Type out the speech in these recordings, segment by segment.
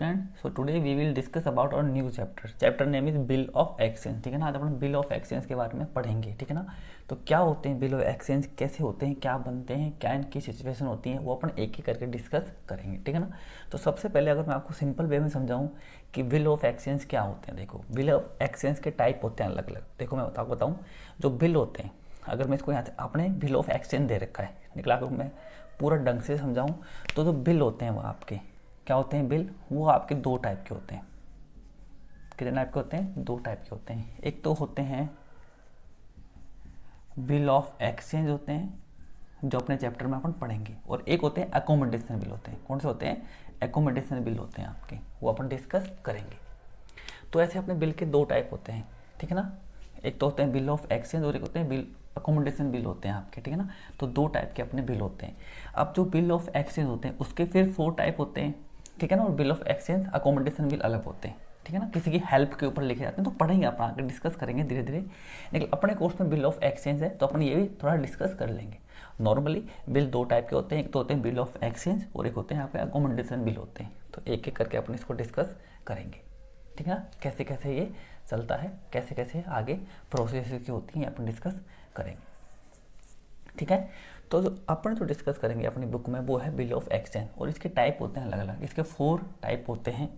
Student, so today we will discuss about our new chapter name is bill of exchange. ठीक है ना, आज अपन bill of exchange के बारे में पढ़ेंगे। ठीक है ना, तो क्या होते हैं बिल ऑफ एक्सचेंज, कैसे होते हैं, क्या बनते हैं, क्या इनकी सिचुएशन होती है, वो अपन एक एक करके डिस्कस करेंगे। ठीक है ना, तो सबसे पहले अगर मैं आपको सिंपल वे में समझाऊं कि बिल ऑफ एक्सचेंज क्या होते हैं। देखो, बिल ऑफ एक्सचेंज के टाइप होते हैं अलग अलग। देखो मैं आपको बताऊँ, जो बिल होते हैं, अगर मैं इसको यहाँ से आपने बिल ऑफ एक्सचेंज दे रखा है निकला, अगर मैं पूरा ढंग से समझाऊँ तो जो बिल होते हैं वो आपके क्या होते हैं, बिल वो आपके दो टाइप के होते हैं। कितने टाइप के होते हैं? दो टाइप के होते हैं। एक तो होते हैं बिल ऑफ एक्सचेंज होते हैं जो अपने चैप्टर में अपन पढ़ेंगे, और एक होते हैं अकोमोडेशन बिल होते हैं। कौन से होते हैं? अकोमोडेशन बिल होते हैं आपके, वो अपन डिस्कस करेंगे। तो ऐसे अपने बिल के दो टाइप होते हैं। ठीक है ना, एक तो होते हैं बिल ऑफ एक्सचेंज और एक होते हैं बिल अकोमोडेशन बिल होते हैं आपके। ठीक है ना, तो दो टाइप के अपने बिल होते हैं। अब जो बिल ऑफ एक्सचेंज होते हैं उसके फिर 4 टाइप होते हैं। ठीक है ना, और bill of exchange accommodation bill अलग होते हैं। ठीक है ना, किसी की हेल्प के ऊपर लिखे जाते हैं, तो पढ़ेंगे अपन आगे, डिस्कस करेंगे धीरे धीरे। लेकिन अपने कोर्स में बिल ऑफ एक्सचेंज है तो अपन ये भी थोड़ा डिस्कस कर लेंगे। नॉर्मली बिल दो टाइप के होते हैं, एक तो होते हैं बिल ऑफ एक्सचेंज और एक होते हैं आपके अकोमोडेशन बिल होते हैं। तो एक एक करके अपन इसको डिस्कस करेंगे। ठीक है ना, कैसे कैसे ये चलता है, कैसे कैसे आगे प्रोसेस की होती है, अपन डिस्कस करेंगे। ठीक है, तो जो अपन जो डिस्कस करेंगे अपनी बुक में वो है बिल ऑफ एक्सचेंज, और इसके टाइप होते हैं अलग अलग। इसके 4 टाइप होते हैं।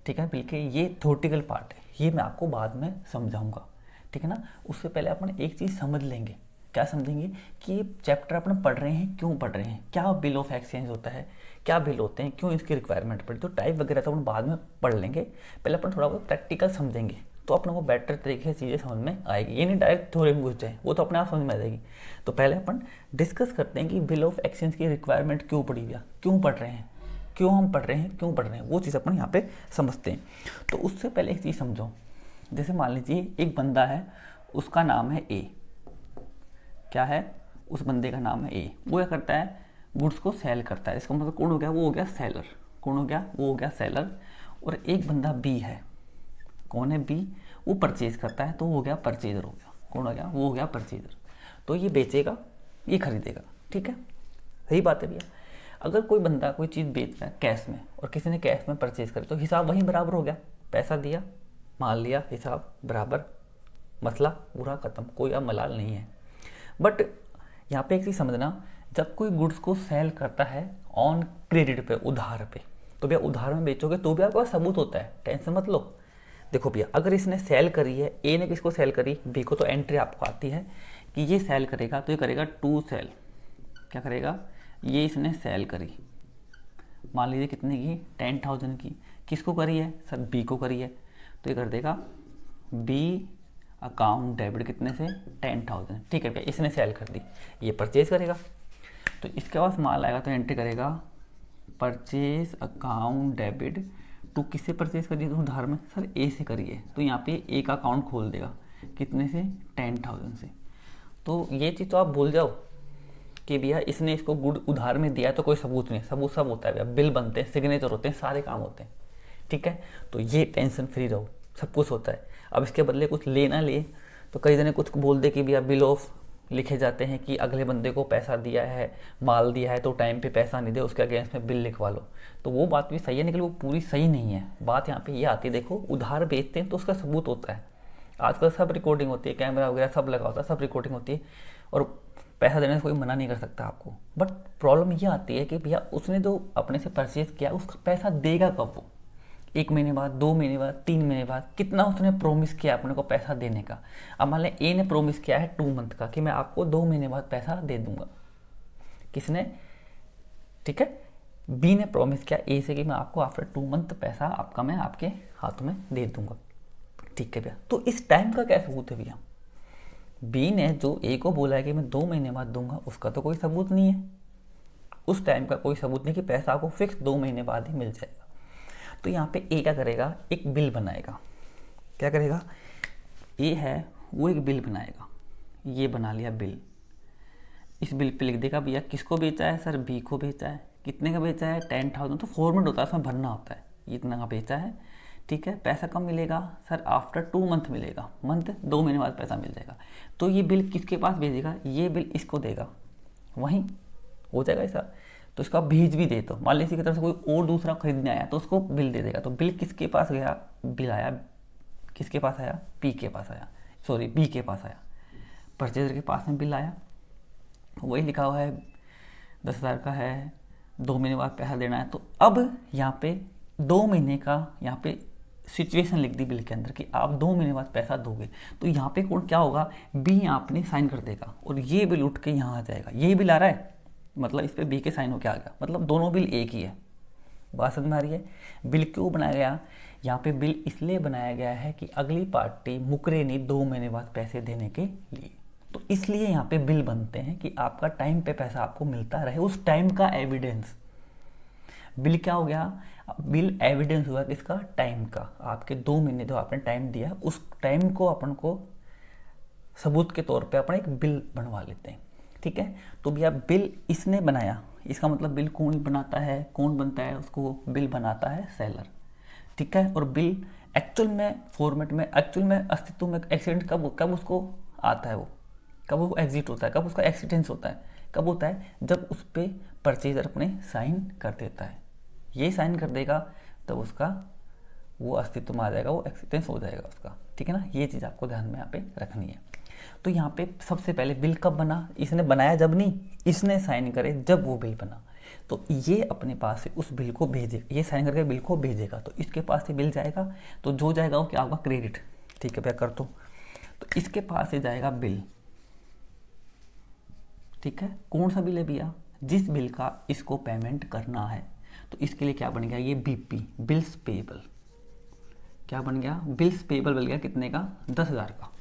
ठीक है, बिल के ये थ्योरेटिकल पार्ट है, ये मैं आपको बाद में समझाऊंगा। ठीक है ना, उससे पहले अपन एक चीज़ समझ लेंगे। क्या समझेंगे कि ये चैप्टर अपन पढ़ रहे हैं, क्यों पढ़ रहे हैं, क्या बिल ऑफ एक्सचेंज होता है, क्या बिल होते हैं, क्यों इसकी रिक्वायरमेंट पड़ती है। तो टाइप वगैरह तो अपन बाद में पढ़ लेंगे, पहले अपन थोड़ा बहुत प्रैक्टिकल समझेंगे तो अपने को बेटर तरीके से चीज़ें समझ में आएगी। ये नहीं डायरेक्ट थ्योरी में घुस जाए, वो तो अपने आप समझ में आ जाएगी। तो पहले अपन डिस्कस करते हैं कि बिल ऑफ एक्सचेंज की रिक्वायरमेंट क्यों पड़ी हुई है, क्यों पढ़ रहे हैं, क्यों हम पढ़ रहे हैं, क्यों पढ़ रहे हैं, वो चीज़ अपन यहाँ पे समझते हैं। तो उससे पहले एक चीज़ समझो, जैसे मान लीजिए एक बंदा है, उसका नाम है ए। क्या है? उस बंदे का नाम है ए। वो क्या करता है? गुड्स को सेल करता है। इसका मतलब कौन हो गया? वो हो गया सेलर। कौन हो गया? वो हो गया सेलर। और एक बंदा बी है। कौन है? बी। वो परचेज करता है, तो वो हो गया परचेजर हो गया। कौन हो गया? वो हो गया परचेजर। तो ये बेचेगा, ये खरीदेगा। ठीक है, सही बात है भैया। अगर कोई बंदा कोई चीज़ बेच रहा है कैश में और किसी ने कैश में परचेज करी, तो हिसाब वहीं बराबर हो गया। पैसा दिया, माल लिया, हिसाब बराबर, मसला पूरा खत्म, कोई अब मलाल नहीं है। बट यहाँ पे एक चीज़ समझना, जब कोई गुड्स को सेल करता है ऑन क्रेडिट पे, उधार पे, तो भैया उधार में बेचोगे तो भी आपके पास सबूत होता है, टेंशन मत लो। देखो भैया, अगर इसने सेल करी है, ए ने किसको सेल करी, बी को, तो एंट्री आपको आती है कि ये सेल करेगा, तो ये करेगा टू सेल। क्या करेगा? ये इसने सेल करी, मान लीजिए कितने की? 10,000 की। किसको करी है सर? बी को करी है, तो ये कर देगा बी अकाउंट डेबिट कितने से? 10,000। ठीक है भैया, इसने सेल कर दी, ये परचेज करेगा। तो इसके पास माल आएगा तो एंट्री करेगा परचेज अकाउंट डेबिट टू, किससे परचेज करिए? तो उधार में सर ए से करिए, तो यहाँ पे ए का अकाउंट खोल देगा, कितने से? 10,000 से। तो ये चीज़ तो आप भूल जाओ कि भैया इसने इसको गुड उधार में दिया है, तो कोई सबूत नहीं। सबूत सब होता है भैया, बिल बनते हैं, सिग्नेचर होते हैं, सारे काम होते हैं। ठीक है, तो ये टेंशन फ्री रहो, सब कुछ होता है। अब इसके बदले कुछ ले ना ले, तो कई जने कुछ बोल दे कि भैया बिल ऑफ लिखे जाते हैं कि अगले बंदे को पैसा दिया है, माल दिया है, तो टाइम पे पैसा नहीं दे, उसके अगेंस्ट में बिल लिखवा लो। तो वो बात भी सही है, लेकिन वो पूरी सही नहीं है। बात यहाँ पे ये आती है, देखो उधार बेचते हैं तो उसका सबूत होता है। आजकल सब रिकॉर्डिंग होती है, कैमरा वगैरह सब लगा होता है, सब रिकॉर्डिंग होती है, और पैसा देने से कोई मना नहीं कर सकता आपको। बट प्रॉब्लम ये आती है कि भैया उसने जो अपने से परचेज किया, उसका पैसा देगा कब वो? 1 महीने बाद, 2 महीने बाद, 3 महीने बाद, कितना उसने प्रोमिस किया अपने को पैसा देने का? अब मान लें ए ने प्रोमिस किया है 2 मंथ का कि मैं आपको 2 महीने बाद पैसा दे दूंगा। किसने? ठीक है, बी ने प्रॉमिस किया ए से कि मैं आपको आफ्टर 2 मंथ पैसा आपका मैं आपके हाथों में दे दूंगा। ठीक है भैया, तो इस टाइम का क्या सबूत है भैया? बी ने जो ए को बोला है कि मैं 2 महीने बाद दूंगा, उसका तो कोई सबूत नहीं है। उस टाइम का कोई सबूत नहीं कि पैसा आपको फिक्स 2 महीने बाद ही मिल जाएगा। तो यहाँ पे ए क्या करेगा? एक बिल बनाएगा। क्या करेगा? ए है वो एक बिल बनाएगा। ये बना लिया बिल। इस बिल पे लिख देगा भैया किसको बेचा है सर? बी को बेचा है। कितने का बेचा है? 10,000। तो फॉर्मेट होता है, उसमें भरना होता है, इतना का बेचा है। ठीक है, पैसा कब मिलेगा सर? आफ्टर 2 मंथ मिलेगा। मंथ 2 महीने बाद पैसा मिल जाएगा। तो ये बिल किसके पास भेजेगा? ये बिल इसको देगा, वहीं हो जाएगा ऐसा। तो इसको आप भेज भी दे, तो मान लीजिए की तरफ से कोई और दूसरा खरीदने आया तो उसको बिल दे देगा। तो बिल किसके पास गया, बिल आया किसके पास आया, पी के पास आया, सॉरी बी के पास आया, परचेजर के पास में बिल आया, वही लिखा हुआ है 10,000 का है, 2 महीने बाद पैसा देना है। तो अब यहाँ पे 2 महीने का यहाँ पे सिचुएशन लिख दी बिल के अंदर कि आप 2 महीने बाद पैसा दोगे। तो यहाँ पे कौन क्या होगा, बी यहाँ अपने साइन कर देगा और ये बिल उठ के यहाँ आ जाएगा। ये बिल आ रहा है मतलब इस पर बी के साइन होके आ गया, मतलब दोनों बिल एक ही है। बात समझ में आ रही है। बिल क्यों बनाया गया, यहाँ पे बिल इसलिए बनाया गया है कि अगली पार्टी मुकरे नहीं 2 महीने बाद पैसे देने के लिए। तो इसलिए यहाँ पे बिल बनते हैं कि आपका टाइम पे पैसा आपको मिलता रहे, उस टाइम का एविडेंस। बिल क्या हो गया, बिल एविडेंस हुआ किसका, टाइम का। आपके 2 महीने जो आपने टाइम दिया उस टाइम को अपन को सबूत के तौर पे अपन एक बिल बनवा लेते हैं, ठीक है। तो भैया बिल इसने बनाया, इसका मतलब बिल कौन बनाता है, कौन बनता है उसको, बिल बनाता है सेलर, ठीक है। और बिल एक्चुअल में फॉर्मेट में, एक्चुअल में अस्तित्व में एक्सीडेंट कब उसको आता है, वो कब वो एग्जिट होता है, कब उसका एक्सीडेंस होता है, कब होता है, जब उस पर परचेजर अपने साइन कर देता है। ये साइन कर देगा तब उसका वो अस्तित्व में आ जाएगा, वो एक्सीडेंस हो जाएगा उसका, ठीक है ना। ये चीज़ आपको ध्यान में यहाँ पे रखनी है। तो यहाँ पे सबसे पहले बिल कब बना, इसने बनाया जब नहीं, इसने साइन करे जब वो बिल बना। तो ये अपने पास से उस बिल को भेजेगा, ये साइन करके बिल को भेजेगा, तो इसके पास से बिल जाएगा, तो जो जाएगा वो क्या होगा, क्रेडिट, ठीक है भैया कर दो। तो इसके पास से जाएगा बिल, ठीक है। कौन सा बिल है भैया, जिस बिल का इसको पेमेंट करना है। तो इसके लिए क्या बन गया, ये बीपी, बिल्स पेएबल, क्या बन गया, बिल्स पेएबल बन गया कितने का, 10,000 का।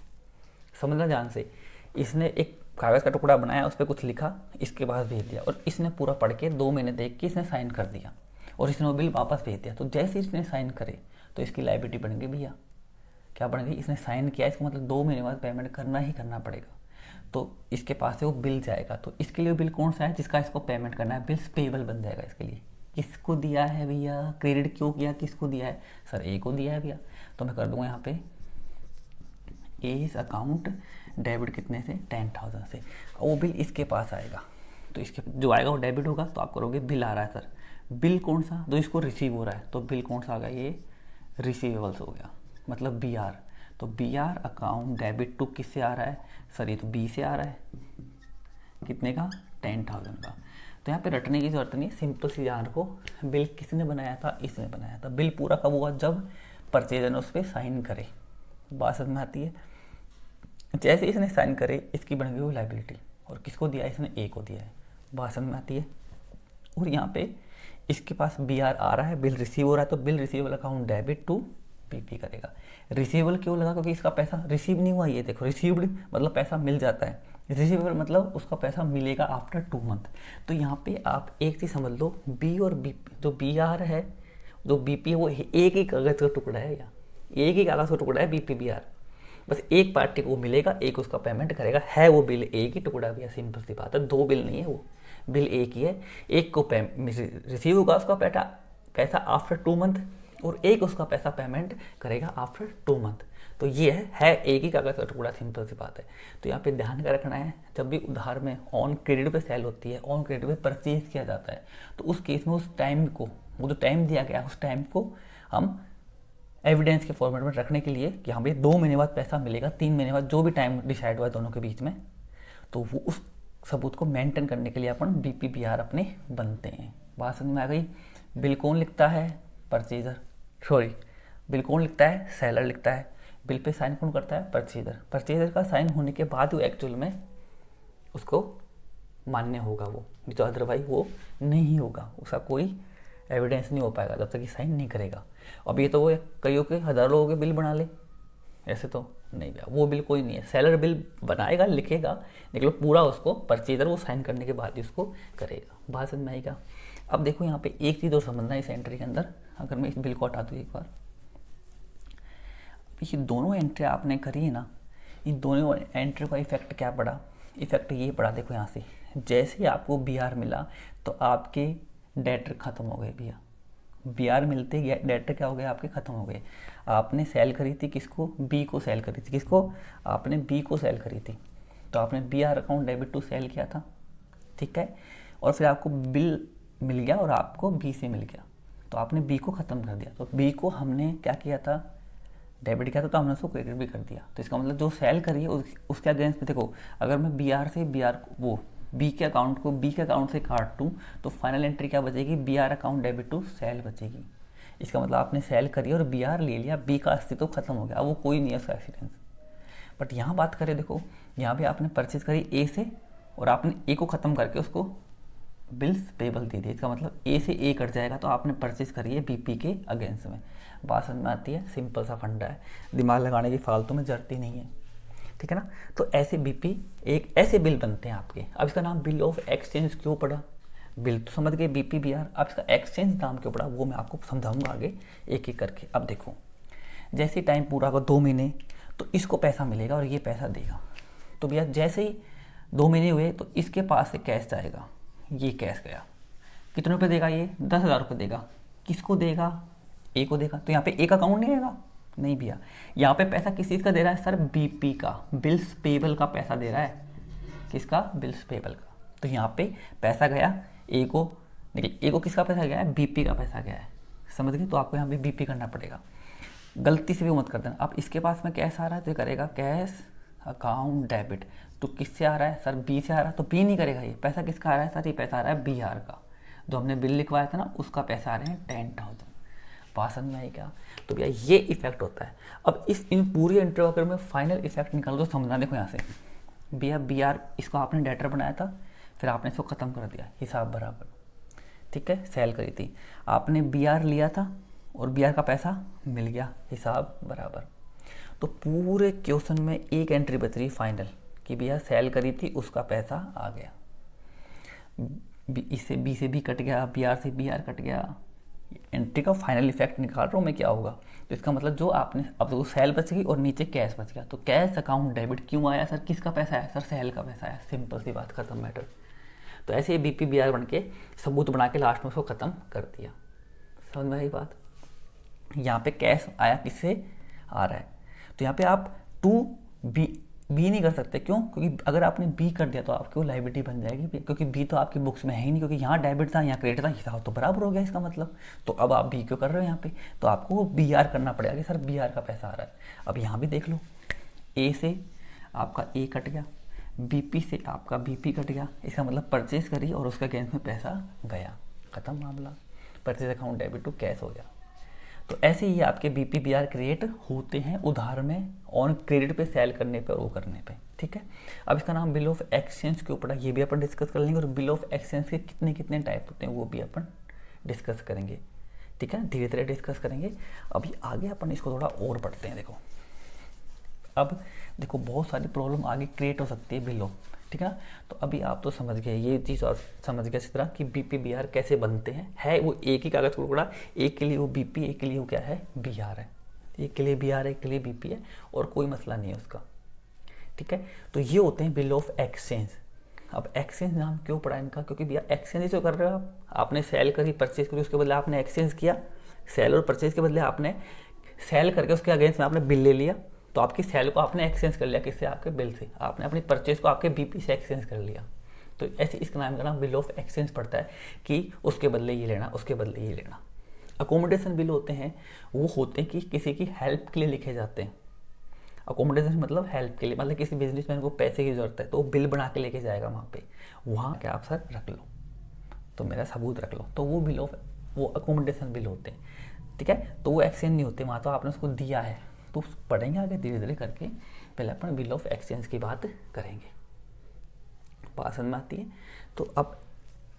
समझना ध्यान से, इसने एक कागज़ का टुकड़ा बनाया, उस पर कुछ लिखा, इसके पास भेज दिया, और इसने पूरा पढ़ के 2 महीने देख के इसने साइन कर दिया, और इसने वो बिल वापस भेज दिया। तो जैसे इसने साइन करे तो इसकी लायबिलिटी बन गई भैया, क्या बन गई, इसने साइन किया, इसका मतलब 2 महीने बाद पेमेंट करना ही करना पड़ेगा। तो इसके पास से वो बिल जाएगा, तो इसके लिए बिल कौन सा है, जिसका इसको पेमेंट करना है, बिल्स पेएबल बन जाएगा। इसके लिए किसको दिया है भैया, क्रेडिट क्यों किया, किसको दिया है, सर ए को दिया है भैया। तो मैं कर दूंगा यहाँ पे ए इस अकाउंट डेबिट कितने से, 10,000 से। वो बिल इसके पास आएगा, तो इसके जो आएगा वो डेबिट होगा, तो आप करोगे बिल आ रहा है सर, बिल कौन सा, जो इसको रिसीव हो रहा है, तो बिल कौन सा आ गया, ये रिसीवेबल्स हो गया, मतलब बी आर। तो B R account debit to किससे आ रहा है, सर ये तो बी से आ रहा है, कितने का, 10,000 का। तो यहाँ पे रटने की जरूरत नहीं, सिंपल सी जान को, बिल किसने बनाया था, इसने बनाया था। बिल पूरा कब हुआ, जब परचेजर ने उस पर साइन करे। बात समझ में आती है। जैसे इसने साइन करे इसकी बन गई वो लायबिलिटी, और किसको दिया, इसने ए को दिया है। बात समझ में आती है। और यहाँ पे इसके पास बी आर आ रहा है, बिल रिसीव हो रहा है, तो bill receivable account debit to PP करेगा। रिसीवेबल क्यों लगा, क्योंकि इसका पैसा रिसीव नहीं हुआ, ये देखो रिसीव्ड मतलब पैसा मिल जाता है, रिसीवेबल मतलब उसका पैसा मिलेगा आफ्टर 2 मंथ। तो यहाँ पे आप एक चीज़ समझ लो, बी और बी, जो बी आर है, जो बी पी है, वो एक ही कागज़ का टुकड़ा है, या एक ही कागज़ का टुकड़ा है बी पी बी आर। बस एक पार्टी को मिलेगा, एक उसका पेमेंट करेगा, है वो बिल एक ही टुकड़ा भी है, सिंपल सी बात है, 2 बिल नहीं है, वो बिल एक ही है। एक को रिसीव होगा उसका पैसा आफ्टर 2 मंथ, और एक उसका पैसा पेमेंट करेगा आफ्टर 2 मंथ। तो ये है एक ही कागज़ का टुकड़ा, सिंपल सी बात है। तो यहाँ पे ध्यान क्या रखना है, जब भी उधार में ऑन क्रेडिट पे सेल होती है, ऑन क्रेडिट पे परचेज किया जाता है, तो उस केस में उस टाइम को, वो जो टाइम दिया गया उस टाइम को हम एविडेंस के फॉर्मेट में रखने के लिए कि हाँ भाई 2 महीने बाद पैसा मिलेगा, 3 महीने बाद, जो भी टाइम डिसाइड हुआ है दोनों के बीच में, तो वो उस सबूत को मेंटेन करने के लिए अपन बीपी बीआर अपने बनते हैं। बात समझ में आ गई। बिल कौन लिखता है, परचेजर, सॉरी बिल कौन लिखता है, सेलर लिखता है। बिल पे साइन कौन करता है, परचेजर। परचेजर का साइन होने के बाद वो एक्चुअल में उसको मान्य होगा, वो नहीं तो अदरवाइज वो नहीं होगा, उसका कोई एविडेंस नहीं हो पाएगा जब तक कि साइन नहीं करेगा। अब ये तो वो कईयों के हज़ारों लोगों के बिल बना ले, ऐसे तो नहीं भैया, वो बिल कोई नहीं है। सेलर बिल बनाएगा, लिखेगा, लेकिन पूरा उसको परचेजर वो साइन करने के बाद ही उसको करेगा। बात समझ में आएगा। अब देखो यहाँ पे एक चीज़ और समझना है इस एंट्री के अंदर, अगर मैं इस बिल को हटा दूँ एक बार, ये दोनों एंट्री आपने करी है ना, इन दोनों एंट्री का इफेक्ट क्या पड़ा, इफेक्ट ये पड़ा, देखो यहाँ से जैसे ही आपको बी आर मिला तो आपके डेटर खत्म हो गए भैया। बी आर मिलते ही डेटर क्या हो गए, आपके खत्म हो गए। आपने सेल करी थी किसको, बी को सेल करी थी, किसको, आपने बी को सेल करी थी, तो आपने B R account debit to sale किया था, ठीक है। और फिर आपको बिल मिल गया और आपको बी से मिल गया, तो आपने बी को ख़त्म कर दिया। तो बी को हमने क्या किया था, डेबिट किया था, तो हमने उसको क्रेडिट भी कर दिया। तो इसका मतलब जो सेल करी है उसके अगेंस्ट में देखो, अगर मैं बी आर से वो बी के अकाउंट को बी के अकाउंट से काट दूँ तो फाइनल एंट्री क्या बचेगी, B R account debit to sale बचेगी। इसका मतलब आपने सेल करी और बी आर ले लिया, बी का अस्तित्व खत्म हो गया, अब वो कोई नहीं है उसका एक्सीडेंस। बट यहाँ बात करें, देखो यहाँ पे आपने परचेज करी ए से और आपने ए को ख़त्म करके उसको बिल्स पेबल दे दिए। इसका मतलब ए से ए कट जाएगा, तो आपने परचेज करी है बीपी के अगेंस्ट में। बात समझ में आती है, सिंपल सा फंडा है, दिमाग लगाने की फालतू में जरूरत ही नहीं है, ठीक है ना। तो ऐसे बीपी एक ऐसे बिल बनते हैं आपके। अब इसका नाम बिल ऑफ एक्सचेंज क्यों पड़ा, बिल तो समझ गए बीपी बी आर, अब इसका एक्सचेंज नाम क्यों पड़ा वो मैं आपको समझाऊंगा आगे एक एक करके। अब देखो, जैसे ही टाइम पूरा होगा 2 महीने, तो इसको पैसा मिलेगा और ये पैसा देगा। तो भैया जैसे ही 2 महीने हुए तो इसके पास से कैश जाएगा, ये कैश गया, कितने रुपये देगा, ये 10,000 रुपये देगा। किसको देगा, ए को देगा। तो यहाँ पे ए का अकाउंट नहीं आएगा, नहीं भैया, यहाँ पे पैसा किस चीज़ का दे रहा है सर, बीपी का, बिल्स पेबल का पैसा दे रहा है। किसका, बिल्स पेबल का। तो यहाँ पे पैसा गया ए को, देखिए ए को किसका पैसा गया है, बीपी का पैसा गया है, समझ गए। तो आपको यहाँ पे बीपी करना पड़ेगा, गलती से भी मत कर देना। अब इसके पास में कैश आ रहा है तो करेगा कैश अकाउंट डेबिट। तो किससे आ रहा है सर, बी से आ रहा है, तो बी नहीं करेगा। ये पैसा किसका आ रहा है सर, ये पैसा आ रहा है बी आर का, जो हमने बिल लिखवाया था ना उसका पैसा आ रहे हैं 10,000। पासन में आई क्या, तो भैया ये इफेक्ट होता है। अब इन पूरी एंट्री अगर मैं फाइनल इफेक्ट निकाल दो, समझना। देखो यहाँ से भैया बी आर, इसको आपने डेटर बनाया था, फिर आपने इसको ख़त्म कर दिया, हिसाब बराबर, ठीक है। सेल करी थी आपने, बी आर लिया था और बी आर का पैसा मिल गया, हिसाब बराबर। तो पूरे क्वेश्चन में एक एंट्री बच रही फाइनल कि भैया सेल करी थी, उसका पैसा आ गया, इससे बी से बी कट गया, बी आर से बी आर कट गया। एंट्री का फाइनल इफेक्ट निकाल रहा हूँ मैं क्या होगा। तो इसका मतलब जो आपने, अब तो सेल बच गई और नीचे कैश बच गया। तो कैश अकाउंट डेबिट क्यों आया सर, किसका पैसा आया सर, सेल का पैसा आया, सिंपल सी बात, खत्म मैटर। तो ऐसे ही बीपी बी आर बन के सबूत बना के लास्ट में उसको ख़त्म कर दिया, समझ में आई बात। यहाँ पे कैश आया किससे आ रहा है, तो यहाँ पे आप टू बी नहीं कर सकते, क्यों, क्योंकि अगर आपने बी कर दिया तो आपकी वो लाइबिलिटी बन जाएगी, क्योंकि बी तो आपकी बुक्स में है ही नहीं, क्योंकि यहाँ डेबिट था यहाँ क्रेडिट था, हिसाब तो बराबर हो गया इसका मतलब। तो अब आप बी क्यों कर रहे हो यहाँ पे, तो आपको वो बी आर करना पड़ेगा कि सर बी आर का पैसा आ रहा है। अब यहाँ भी देख लो, ए से आपका ए कट गया, बीपी से आपका बीपी कट गया, इसका मतलब परचेज करी और उसका अगेंस्ट में पैसा गया, खत्म मामला, purchase account debit to cash हो गया। तो ऐसे ही आपके बीपी बी आर क्रिएट होते हैं उधार में, ऑन क्रेडिट पे, सेल करने पे और वो करने पे, ठीक है। अब इसका नाम बिल ऑफ एक्सचेंज क्यों पड़ा, ये भी अपन डिस्कस कर लेंगे, और बिल ऑफ एक्सचेंज के कितने कितने टाइप होते हैं वो भी अपन डिस्कस करेंगे, ठीक है, धीरे धीरे डिस्कस करेंगे। अभी आगे अपन इसको थोड़ा और पढ़ते हैं। देखो अब देखो बहुत सारी प्रॉब्लम आगे क्रिएट हो सकती है बिल ऑफ, ठीक है ना। तो अभी आप तो समझ गए ये चीज़, और समझ गए इस तरह कि बीपी बी आर कैसे बनते हैं, है वो एक ही कागज़ टुकड़ा, एक के लिए वो बीपी, एक के लिए वो क्या है बी आर है, एक के लिए बी आर है, एक के लिए बीपी है, और कोई मसला नहीं है उसका, ठीक है। तो ये होते हैं बिल ऑफ एक्सचेंज। अब एक्सचेंज नाम क्यों पड़ा इनका, क्योंकि भैया एक्सचेंज जो कर रहे हो आपने सेल करी, परचेज करी, उसके बदले आपने एक्सचेंज किया, सेल और परचेज के बदले आपने सेल करके उसके अगेंस्ट में आपने बिल ले लिया, तो आपकी सेल को आपने एक्सचेंज कर लिया, किससे, आपके बिल से, आपने अपनी परचेज को आपके बीपी से एक्सचेंज कर लिया। तो ऐसे इसका नाम का नाम बिल ऑफ एक्सचेंज पड़ता है कि उसके बदले ये लेना, उसके बदले ये लेना। अकोमोडेशन बिल होते हैं, वो होते हैं कि किसी की हेल्प के लिए लिखे जाते हैं। अकोमोडेशन मतलब हेल्प के लिए, मतलब किसी बिजनेसमैन को पैसे की जरूरत है तो वो बिल बना के लेके जाएगा वहाँ पे, वहाँ क्या आप सर रख लो, तो मेरा सबूत रख लो, तो वो बिल ऑफ, वो अकोमोडेशन बिल होते हैं, ठीक है। तो वो एक्सचेंज नहीं होते, वहाँ तो आपने उसको दिया है। तो पढ़ेंगे आगे धीरे धीरे करके, पहले अपन बिल ऑफ एक्सचेंज की बात करेंगे, बात समझ में आती है। तो अब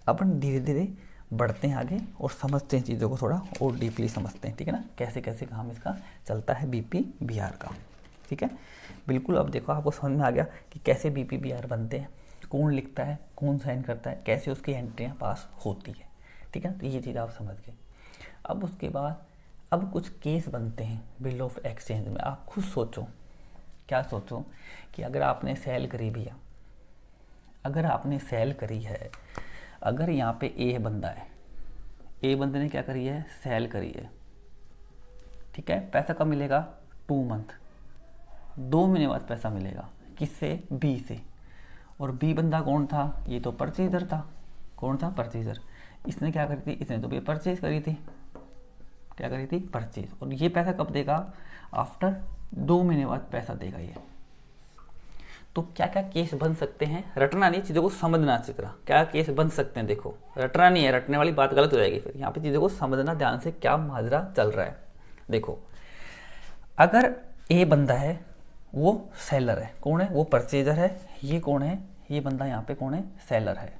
अपन धीरे धीरे बढ़ते हैं आगे और समझते हैं चीज़ों को, थोड़ा और डीपली समझते हैं, ठीक है ना, कैसे कैसे काम इसका चलता है बीपी बी आर का, ठीक है। बिल्कुल, अब देखो आपको समझ में आ गया कि कैसे बीपी बी आर बनते हैं, कौन लिखता है, कौन साइन करता है, कैसे उसकी एंट्रियाँ पास होती है, ठीक है। तो ये चीज़ आप समझ गए। अब उसके बाद अब कुछ केस बनते हैं बिल ऑफ एक्सचेंज में। आप खुद सोचो, क्या सोचो कि अगर आपने सेल करी भैया, अगर आपने सेल करी है, अगर यहाँ पे ए बंदा है, ए बंदे ने क्या करी है, सेल करी है, ठीक है। पैसा कब मिलेगा, 2 मंथ, 2 महीने बाद पैसा मिलेगा, किससे, बी से। और बी बंदा कौन था, ये तो परचेजर था, कौन था, परचेजर। इसने क्या करी थी, इसने तो भी परचेज करी थी, क्या करी थी, परचेज। और ये पैसा कब देगा, आफ्टर 2 महीने बाद पैसा देगा ये। तो क्या क्या केस बन सकते हैं, रटना नहीं, चीज़ों को समझना अच्छी तरह, क्या केस बन सकते हैं। देखो रटना नहीं है, रटने वाली बात गलत हो जाएगी फिर। यहाँ पे चीज़ों को समझना ध्यान से, क्या माजरा चल रहा है। देखो अगर ए बंदा है, वो सेलर है, कौन है, वो परचेजर है। ये कौन है, ये बंदा यहाँ पे कौन है, सेलर है।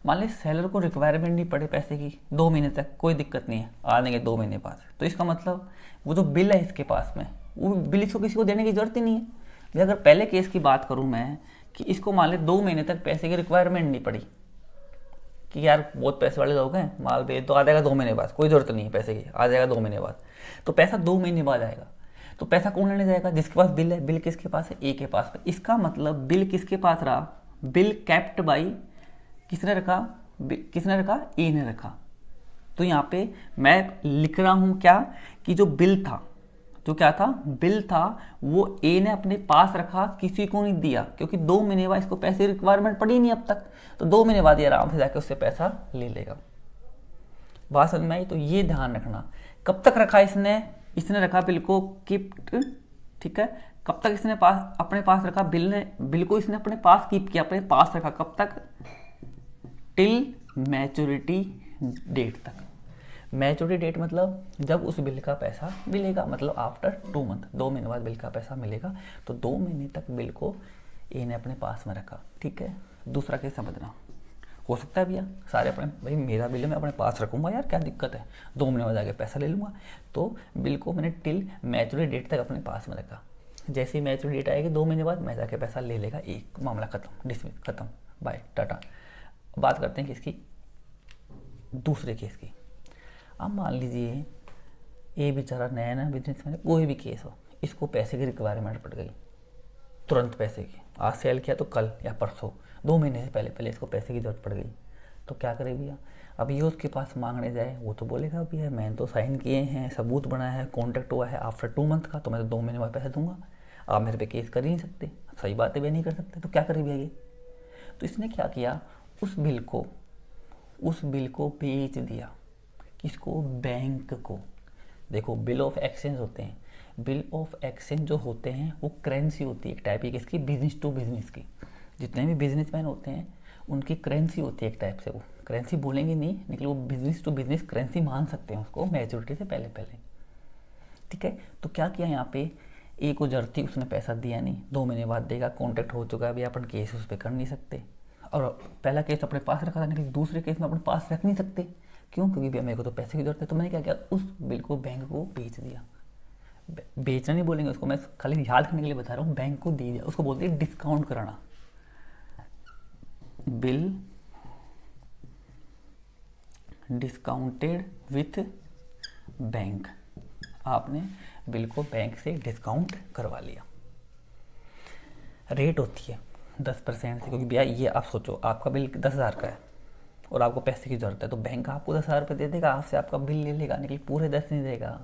मान ली सेलर को रिक्वायरमेंट नहीं पड़े पैसे की 2 महीने तक, कोई दिक्कत नहीं है, आ देंगे 2 महीने बाद। तो इसका मतलब वो जो बिल है इसके पास में, वो बिल इसको किसी को देने की जरूरत ही नहीं है। भाई अगर पहले केस की बात करूँ मैं, कि इसको मान ली 2 महीने तक पैसे की रिक्वायरमेंट नहीं पड़ी, कि यार बहुत पैसे वाले लोग हैं, माल भेज तो आ जाएगा 2 महीने बाद, कोई ज़रूरत नहीं है पैसे की, आ जाएगा 2 महीने बाद। तो पैसा 2 महीने बाद आएगा। तो पैसा कौन लेने जाएगा, जिसके पास बिल है। बिल किसके पास है, ए के पास है। इसका मतलब बिल किसके पास रहा, बिल कैप्ट बाई, किसने रखा, किसने रखा, ए ने रखा। तो यहाँ पे मैं लिख रहा हूँ क्या, कि जो बिल था, जो क्या था, बिल था, वो ए ने अपने पास रखा, किसी को नहीं दिया, क्योंकि 2 महीने बाद इसको पैसे की रिक्वायरमेंट पड़ी नहीं अब तक। तो 2 महीने बाद ये आराम से जाके उससे पैसा ले लेगा। बात समझ में आई। तो ये ध्यान रखना, कब तक रखा इसने रखा बिल को कीप्ट, ठीक है। कब तक इसने पास अपने पास रखा, बिल को इसने अपने पास कीप किया, अपने पास रखा, कब तक, टिल मैच्योरिटी डेट तक। मैच्योरिटी डेट मतलब जब उस बिल का पैसा मिलेगा, मतलब आफ्टर 2 मंथ, 2 महीने बाद बिल का पैसा मिलेगा। तो 2 महीने तक बिल को ए ने अपने पास में रखा, ठीक है। दूसरा केस समझना, हो सकता है भैया सारे अपने, भाई मेरा बिल मैं अपने पास रखूंगा यार, क्या दिक्कत है, 2 महीने बाद आके पैसा ले लूँगा। तो बिल को मैंने टिल मैच्योरिटी डेट तक अपने पास में रखा। जैसे ही मैच्योरिटी डेट आएगी 2 महीने बाद, मैं जाके पैसा ले लेगा, एक मामला खत्म, डिसमिस, खत्म, बाय टाटा। बात करते हैं किसकी, दूसरे केस की। अब मान लीजिए ये बेचारा नया नया बिजनेसमैन, कोई भी केस हो, इसको पैसे की रिक्वायरमेंट पड़ गई, तुरंत पैसे की, आज सेल किया तो कल या परसों, 2 महीने से पहले इसको पैसे की जरूरत पड़ गई। तो क्या करे भैया, अब ये उसके पास मांगने जाए, वो तो बोलेगा भैया मैंने तो साइन किए हैं, सबूत बनाया है, कॉन्ट्रैक्ट हुआ है आफ्टर 2 मंथ का, तो मैं तो 2 महीने बाद पैसा दूंगा, आप मेरे पे केस कर ही नहीं सकते, सही बात है, वे नहीं कर सकते। तो क्या करे भैया ये, तो इसने क्या किया, उस बिल को बेच दिया, किसको, बैंक को। देखो बिल ऑफ एक्सचेंज होते हैं, बिल ऑफ एक्सचेंज जो होते हैं वो करेंसी होती है एक टाइप की, किसकी, बिजनेस टू बिजनेस की। जितने भी बिजनेसमैन होते हैं उनकी करेंसी होती है एक टाइप से, वो करेंसी बोलेंगे नहीं, लेकिन वो बिजनेस टू बिजनेस करेंसी मान सकते हैं उसको, मैच्योरिटी से पहले, ठीक है। तो क्या किया यहाँ पे, ए को जरूरत थी, उसने पैसा दिया नहीं, 2 महीने बाद देगा, कॉन्ट्रैक्ट हो चुका है, अभी अपन केस उस पर कर नहीं सकते। और पहला केस अपने पास रखा था, लेकिन दूसरे केस में अपने पास रख नहीं सकते, क्यों, क्योंकि भैया मेरे को तो पैसे की जरूरत है। तो मैंने क्या किया, उस बिल को बैंक को बेच दिया। बेचना नहीं बोलेंगे उसको, मैं खाली याद करने के लिए बता रहा हूँ, बैंक को दे दिया, उसको बोलते हैं डिस्काउंट कराना। बिल डिस्काउंटेड विथ बैंक, आपने बिल को बैंक से डिस्काउंट करवा लिया। रेट होती है 10% से, क्योंकि भैया ये आप सोचो, आपका बिल 10,000 का है और आपको पैसे की ज़रूरत है, तो बैंक आपको 10,000 रुपये दे देगा, आपसे आपका बिल ले लेगा, लेकिन पूरे 10 नहीं देगा,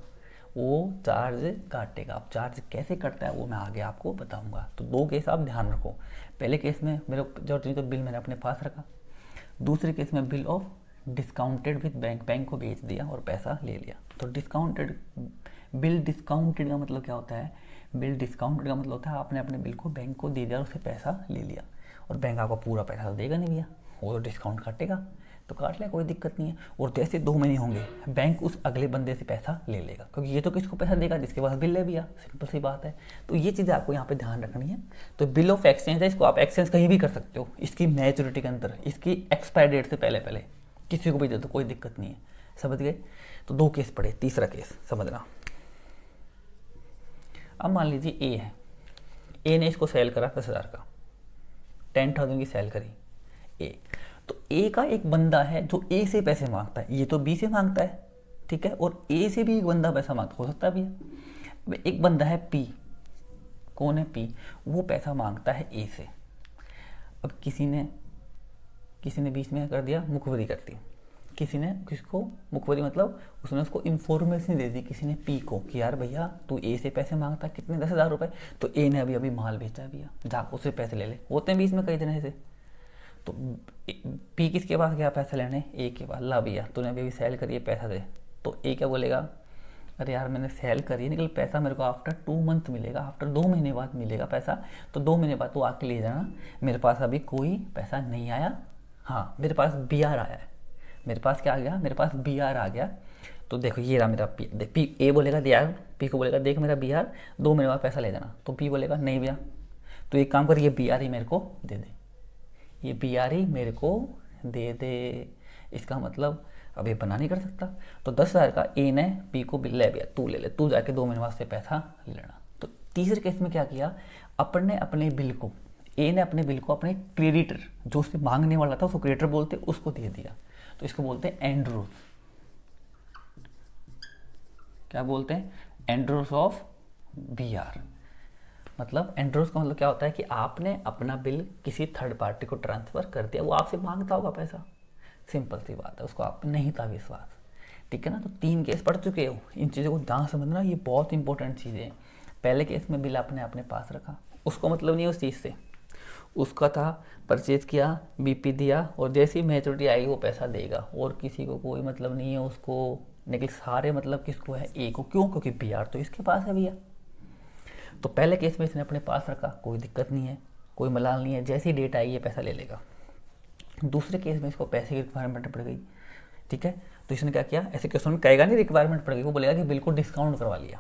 वो चार्ज काटेगा। अब चार्ज कैसे कटता है वो मैं आगे आपको बताऊंगा। तो 2 केस आप ध्यान रखो, पहले केस में मेरे जरूरत नहीं तो बिल मैंने अपने पास रखा, दूसरे केस में bill of discounted with bank को बेच दिया और पैसा ले लिया। तो बिल डिस्काउंटेड का मतलब क्या होता है, बिल डिस्काउंटेड का मतलब होता है आपने अपने बिल को बैंक को दे दिया और उससे पैसा ले लिया, और बैंक आपको पूरा पैसा देगा नहीं भैया, वो तो डिस्काउंट काटेगा, तो काट ले, कोई दिक्कत नहीं है। और जैसे 2 महीने होंगे बैंक उस अगले बंदे से पैसा ले लेगा, क्योंकि ये तो किसको पैसा देगा, जिसके पास बिल है भैया, सिंपल सी बात है। तो ये चीज़ें आपको यहाँ पे ध्यान रखनी है। तो बिल ऑफ एक्सचेंज है, इसको आप एक्सचेंज कहीं भी कर सकते हो, इसकी मैच्योरिटी के अंदर, इसकी एक्सपायर डेट से पहले किसी को भी दे दो, कोई दिक्कत नहीं है, समझ गए। तो 2 केस पड़े, तीसरा केस समझना। अब मान लीजिए ए है, ए ने इसको सेल करा 10,000 का, 10,000 की सेल करी ए। तो ए का एक बंदा है जो ए से पैसे मांगता है, ये तो बी से मांगता है, ठीक है, और ए से भी एक बंदा पैसा मांगता, हो सकता है भैया। एक बंदा है पी, कौन है पी, वो पैसा मांगता है ए से। अब किसी ने बीच में कर दिया, मुखबरी कर दी, किसको मुखबरी, मतलब उसने उसको इन्फॉर्मेशन दे दी किसी ने पी को, कि यार भैया तू ए से पैसे मांगता है, कितने, 10,000 रुपये। तो ए ने अभी माल बेचा है भैया, जा उससे पैसे ले ले, होते हैं बीच में कई दिन ऐसे। तो पी किसके पास गया पैसा लेने, ए के पास, ला भैया तूने अभी सेल करिए पैसा दे। तो ए क्या बोलेगा, अरे यार मैंने सेल करी है, निकल पैसा मेरे को आफ्टर 2 मंथ मिलेगा, आफ्टर 2 महीने बाद मिलेगा पैसा, तो 2 महीने बाद तू आके ले जाना, मेरे पास अभी कोई पैसा नहीं आया, हाँ मेरे पास बी आर आया है, मेरे पास क्या आ गया, मेरे पास बी आर आ गया। तो देखो ये रहा मेरा पी, ए बोलेगा यार, पी को बोलेगा देख मेरा बी आर 2 महीने बाद पैसा ले जाना, तो पी बोलेगा नहीं भैया, तो एक काम कर ये बी आर ही मेरे को दे दे, ये बी आर ही मेरे को दे दे। इसका मतलब अब ये बना नहीं कर सकता, तो 10,000 का ए ने पी को बिल ले भैया तू ले ले, तू जाके 2 महीने बाद से पैसा ले लेना। तो तीसरे केस में क्या किया, अपन ने अपने बिल को, ए ने अपने बिल को अपने क्रेडिटर जो उससे मांगने वाला था उसको क्रेडिटर बोलते, उसको दे दिया, तो इसको बोलते हैं एंड्रोस। क्या बोलते हैं, एंड्रोस ऑफ बी आर। मतलब एंड्रोस का मतलब क्या होता है कि आपने अपना बिल किसी थर्ड पार्टी को ट्रांसफ़र कर दिया, वो आपसे मांगता होगा पैसा, सिंपल सी बात है, उसको आप पे नहीं था विश्वास, ठीक है ना। तो 3 केस पढ़ चुके हो, इन चीज़ों को ध्यान समझना, ये बहुत इंपॉर्टेंट चीज़ें हैं। पहले केस में बिल आपने अपने पास रखा, उसको मतलब नहीं उस चीज़ से, उसका था परचेज किया, बीपी दिया, और जैसी मैच्योरिटी आएगी वो पैसा देगा, और किसी को कोई मतलब नहीं है उसको, लेकिन सारे मतलब किसको है, ए को। क्यों, क्योंकि बी आर तो इसके पास है भैया। तो पहले केस में इसने अपने पास रखा, कोई दिक्कत नहीं है, कोई मलाल नहीं है, जैसी डेट आएगी ये पैसा ले लेगा। दूसरे केस में इसको पैसे की रिक्वायरमेंट पड़ गई, ठीक है, तो इसने क्या किया, ऐसे क्वेश्चन में कहेगा नहीं रिक्वायरमेंट पड़ गई, वो बोलेगा कि बिल को डिस्काउंट करवा लिया,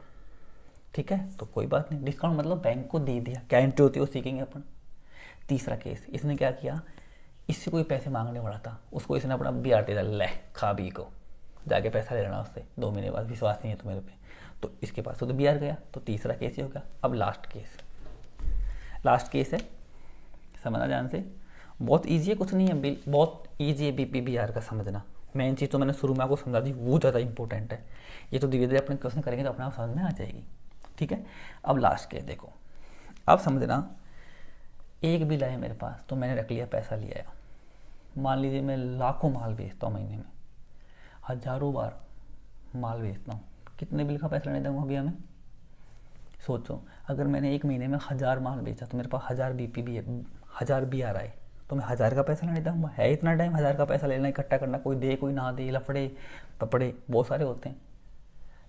ठीक है, तो कोई बात नहीं, डिस्काउंट मतलब बैंक को दे दिया, क्या एंट्री होती है वो सीखेंगे अपन। तीसरा केस, इसने क्या किया, इससे कोई पैसे मांगने वाला था, उसको इसने अपना बी आर दे दिया, ले खा बी को, जाके पैसा ले लेना उससे 2 महीने बाद, विश्वास नहीं है तो मेरे पे, तो इसके पास तो बी आर गया, तो तीसरा केस ही हो गया। अब लास्ट केस है, समझना ध्यान से, बहुत ईजी है, कुछ नहीं है, बिल बहुत ईजी है, बीपी बी आर का समझना। मेन चीज़ तो मैंने शुरू में आपको समझा दी, वो ज़्यादा इंपॉर्टेंट है, ये तो धीरे धीरे अपने क्वेश्चन करेंगे तो अपने आप समझ में आ जाएगी, ठीक है। अब लास्ट केस देखो, अब समझना, एक बिल आया मेरे पास, तो मैंने रख लिया, पैसा लिया, मान लीजिए मैं लाखों माल बेचता हूँ महीने में, हज़ारों बार माल बेचता हूँ, कितने बिल का पैसा लेने दूँगा भैया मैं, सोचो, अगर मैंने एक महीने में 1000 माल बेचा तो मेरे पास 1000 बीपी भी है, 1000 बी आर आए, तो मैं 1000 का पैसा लेने दूँगा, है इतना टाइम 1000 का पैसा लेना, इकट्ठा करना, कोई दे कोई ना दे, लफड़े पपड़े बहुत सारे होते हैं,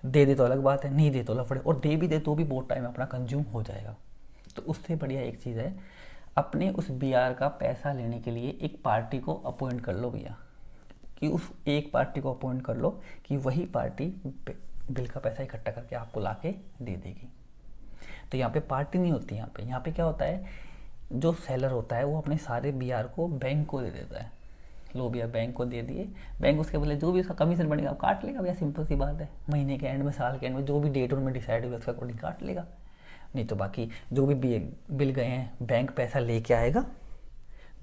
दे तो अलग बात है, नहीं दे तो लफड़े, और दे भी दे तो भी बहुत टाइम अपना कंज्यूम हो जाएगा। तो उससे बढ़िया एक चीज़ है, अपने उस बी आर का पैसा लेने के लिए एक पार्टी को अपॉइंट कर लो भैया, कि उस एक पार्टी को अपॉइंट कर लो कि वही पार्टी बिल का पैसा इकट्ठा करके आपको ला के दे देगी। तो यहाँ पे पार्टी नहीं होती, यहाँ पे क्या होता है, जो सेलर होता है वो अपने सारे बी आर को बैंक को दे देता है, लो भैया बैंक को दे दिए, बैंक उसके बदले जो भी उसका कमीशन बनेगा काट लेगा भैया, सिंपल सी बात है, महीने के एंड में, साल के एंड में, जो भी डेट उनमें डिसाइड हुई उसका अकॉर्डिंग काट लेगा, नहीं तो बाकी जो भी बिल गए हैं बैंक पैसा लेके आएगा,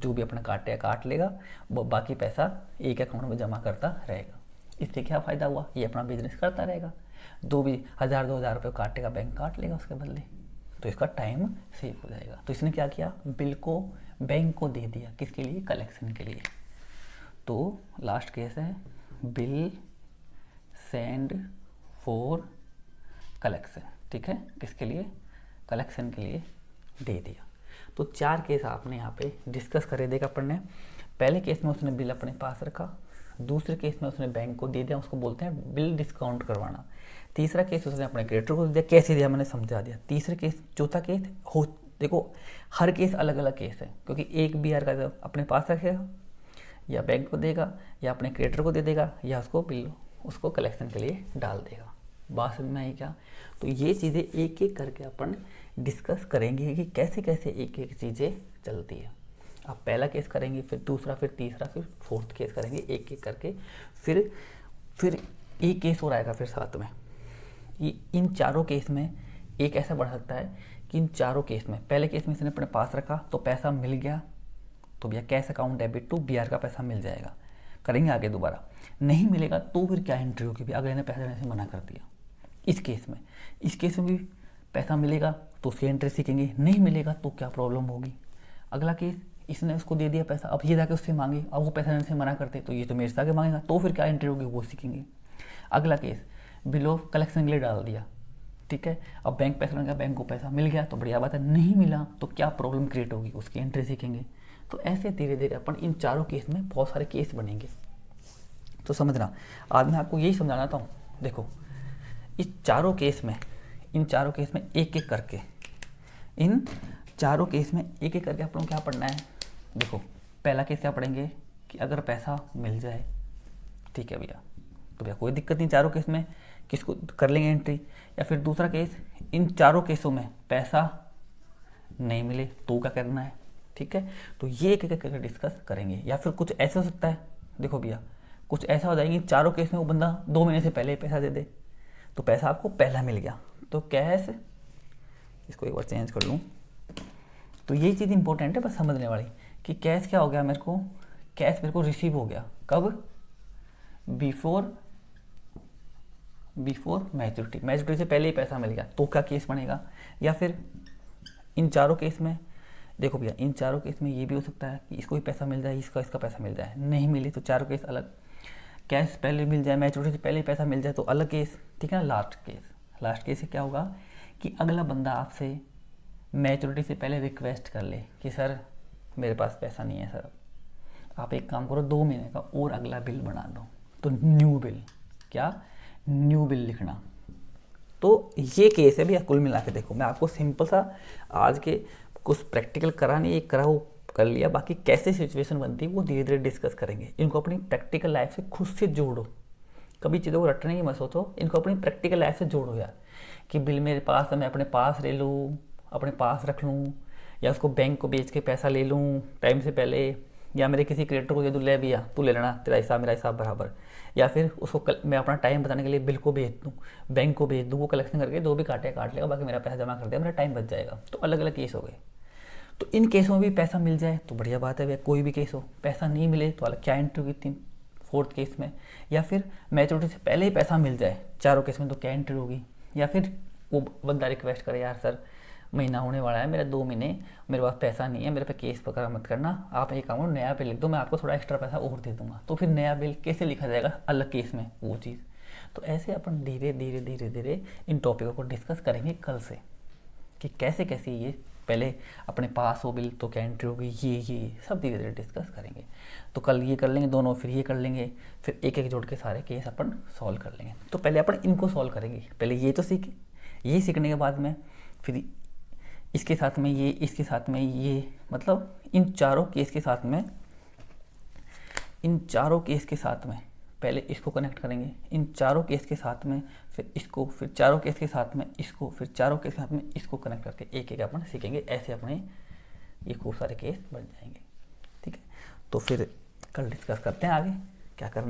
जो भी अपना काटे काट लेगा, बाकी पैसा एक अकाउंट में जमा करता रहेगा। इससे क्या फ़ायदा हुआ, ये अपना बिजनेस करता रहेगा, जो भी 1000-2000 रुपये काटेगा बैंक काट लेगा उसके बदले, तो इसका टाइम सेव हो जाएगा। तो इसने क्या किया, बिल को बैंक को दे दिया, किसके लिए, कलेक्शन के लिए। तो लास्ट केस है, बिल सेंड फॉर कलेक्शन, ठीक है, किसके लिए, कलेक्शन के लिए दे दिया। तो 4 केस आपने यहाँ पे डिस्कस करे देगा अपन ने। पहले केस में उसने बिल अपने पास रखा, दूसरे केस में उसने बैंक को दे दिया, उसको बोलते हैं बिल डिस्काउंट करवाना। तीसरा केस उसने अपने क्रेडिटर को दे दिया, कैसे दिया मैंने समझा दिया। तीसरे केस, चौथा केस हो, देखो हर केस अलग अलग केस है, क्योंकि एक बी आर का जब अपने पास रखेगा, या बैंक को देगा, या अपने क्रेडिटर को दे देगा, या उसको बिल उसको कलेक्शन के लिए डाल देगा। बात समझ में आई क्या। तो ये चीज़ें एक एक करके अपन डिस्कस करेंगे कि कैसे कैसे एक एक चीज़ें चलती है। आप पहला केस करेंगे, फिर दूसरा, फिर तीसरा, फिर फोर्थ केस करेंगे एक एक करके, फिर एक केस और आएगा फिर साथ में। इन चारों केस में एक ऐसा बढ़ सकता है कि इन चारों केस में, पहले केस में इसने अपने पास रखा तो पैसा मिल गया, तो भैया cash account debit to B R का पैसा मिल जाएगा, करेंगे आगे दोबारा। नहीं मिलेगा तो फिर क्या एंट्री होगी, अगले ने पैसा देने से मना कर दिया। इस केस में भी पैसा मिलेगा तो उसकी एंट्री सीखेंगे, नहीं मिलेगा तो क्या प्रॉब्लम होगी। अगला केस, इसने उसको दे दिया पैसा, अब ये जाके उससे मांगे, अब वो पैसा देने से मना करते, तो ये तो मेरे से आगे मांगेगा, तो फिर क्या एंट्री होगी वो सीखेंगे। अगला केस, बिल ऑफ कलेक्शन के लिए डाल दिया, ठीक है, अब बैंक पैसा लगा, बैंक को पैसा मिल गया तो बढ़िया बात है, नहीं मिला तो क्या प्रॉब्लम क्रिएट होगी उसकी एंट्री सीखेंगे। तो ऐसे धीरे धीरे अपन इन चारों केस में बहुत सारे केस बनेंगे। तो समझना, आज मैं आपको यही समझाना चाहता हूँ। देखो इन चारों केस में एक एक करके अपन को क्या पढ़ना है। देखो पहला केस क्या पढ़ेंगे कि अगर पैसा मिल जाए, ठीक है भैया, तो भैया कोई दिक्कत नहीं, चारों केस में किसको कर लेंगे एंट्री। या फिर दूसरा केस, इन चारों केसों में पैसा नहीं मिले तो क्या करना है, ठीक है। तो ये एक एक करके डिस्कस करेंगे। या फिर कुछ ऐसा हो सकता है, देखो भैया कुछ ऐसा हो जाएगा चारों केस में वो बंदा 2 महीने से पहले ही पैसा दे दे, तो पैसा आपको पहला मिल गया। तो कैश, इसको एक बार चेंज कर लूँ, तो यही चीज़ इंपॉर्टेंट है बस समझने वाली कि कैश क्या हो गया मेरे को, कैश मेरे को रिसीव हो गया कब, बिफोर मैच्योरिटी से पहले ही पैसा मिल गया, तो क्या केस बनेगा। या फिर इन चारों केस में, देखो भैया इन चारों केस में ये भी हो सकता है कि इसको भी पैसा मिल जाए, इसका पैसा मिल जाए, नहीं मिली तो चारों केस अलग। कैश पहले मिल जाए, मैच्योरिटी से पहले ही पैसा मिल जाए तो अलग केस, ठीक है ना। लास्ट केस से क्या होगा कि अगला बंदा आपसे मैच्योरिटी से पहले रिक्वेस्ट कर ले कि सर मेरे पास पैसा नहीं है सर, आप एक काम करो 2 महीने का और अगला बिल बना दो। तो न्यू बिल लिखना। तो ये केस है भैया। कुल मिला के देखो मैं आपको सिंपल सा आज के कुछ प्रैक्टिकल करा नहीं, एक करा वो कर लिया, बाकी कैसे सिचुएशन बनती है वो धीरे धीरे डिस्कस करेंगे। इनको अपनी प्रैक्टिकल लाइफ से खुद से जोड़ो, कभी चीज़ों को रटने की मत सोचो, इनको अपनी प्रैक्टिकल लाइफ से जोड़ो यार। कि बिल मेरे पास है, मैं अपने पास ले लूँ, अपने पास रख लूँ, या उसको बैंक को बेच के पैसा ले लूँ टाइम से पहले, या मेरे किसी क्रिएटर को दे दूँ, ले भैया तू ले लेना, तेरा हिसाब मेरा हिसाब बराबर। या फिर उसको मैं अपना टाइम बताने के लिए बिल को भेज दूँ, बैंक को भेज दूँ, वो कलेक्शन करके जो भी काटे काट लेगा, बाकी मेरा पैसा जमा कर दिया, मेरा टाइम बच जाएगा। तो अलग अलग केस हो गए। तो इन केसों में भी पैसा मिल जाए तो बढ़िया बात है भैया, कोई भी केस हो। पैसा नहीं मिले तो अलग क्या एंट्री होगी थी 4th केस में। या फिर मैच्योरिटी से पहले ही पैसा मिल जाए चारों केस में तो क्या एंट्री होगी। या फिर वो बंदा रिक्वेस्ट करे यार सर महीना होने वाला है मेरा, 2 महीने मेरे पास पैसा नहीं है, मेरे पे केस वगैरह मत करना, आप एक काम करो नया बिल लिख दो, मैं आपको थोड़ा एक्स्ट्रा पैसा और दे दूंगा। तो फिर नया बिल कैसे लिखा जाएगा अलग केस में वो चीज़। तो ऐसे अपन धीरे धीरे इन टॉपिकों को डिस्कस करेंगे कल से कि कैसे कैसे ये पहले अपने पास हो बिल तो क्या एंट्री होगी, ये सब धीरे धीरे डिस्कस करेंगे। तो कल ये कर लेंगे दोनों, फिर ये कर लेंगे, फिर एक एक जोड़ के सारे केस अपन सॉल्व कर लेंगे। तो पहले अपन इनको सॉल्व करेंगे, पहले ये तो सीखे, ये सीखने के बाद में फिर इसके साथ में ये, इसके साथ में ये, मतलब इन चारों केस के साथ में पहले इसको कनेक्ट करेंगे, इन चारों केस के साथ में फिर इसको, फिर चारों केस के साथ में इसको, फिर चारों केस के साथ में इसको कनेक्ट करके एक एक अपन सीखेंगे। ऐसे अपने ये खूब सारे केस बन जाएंगे, ठीक है। तो फिर कल डिस्कस करते हैं आगे क्या करना।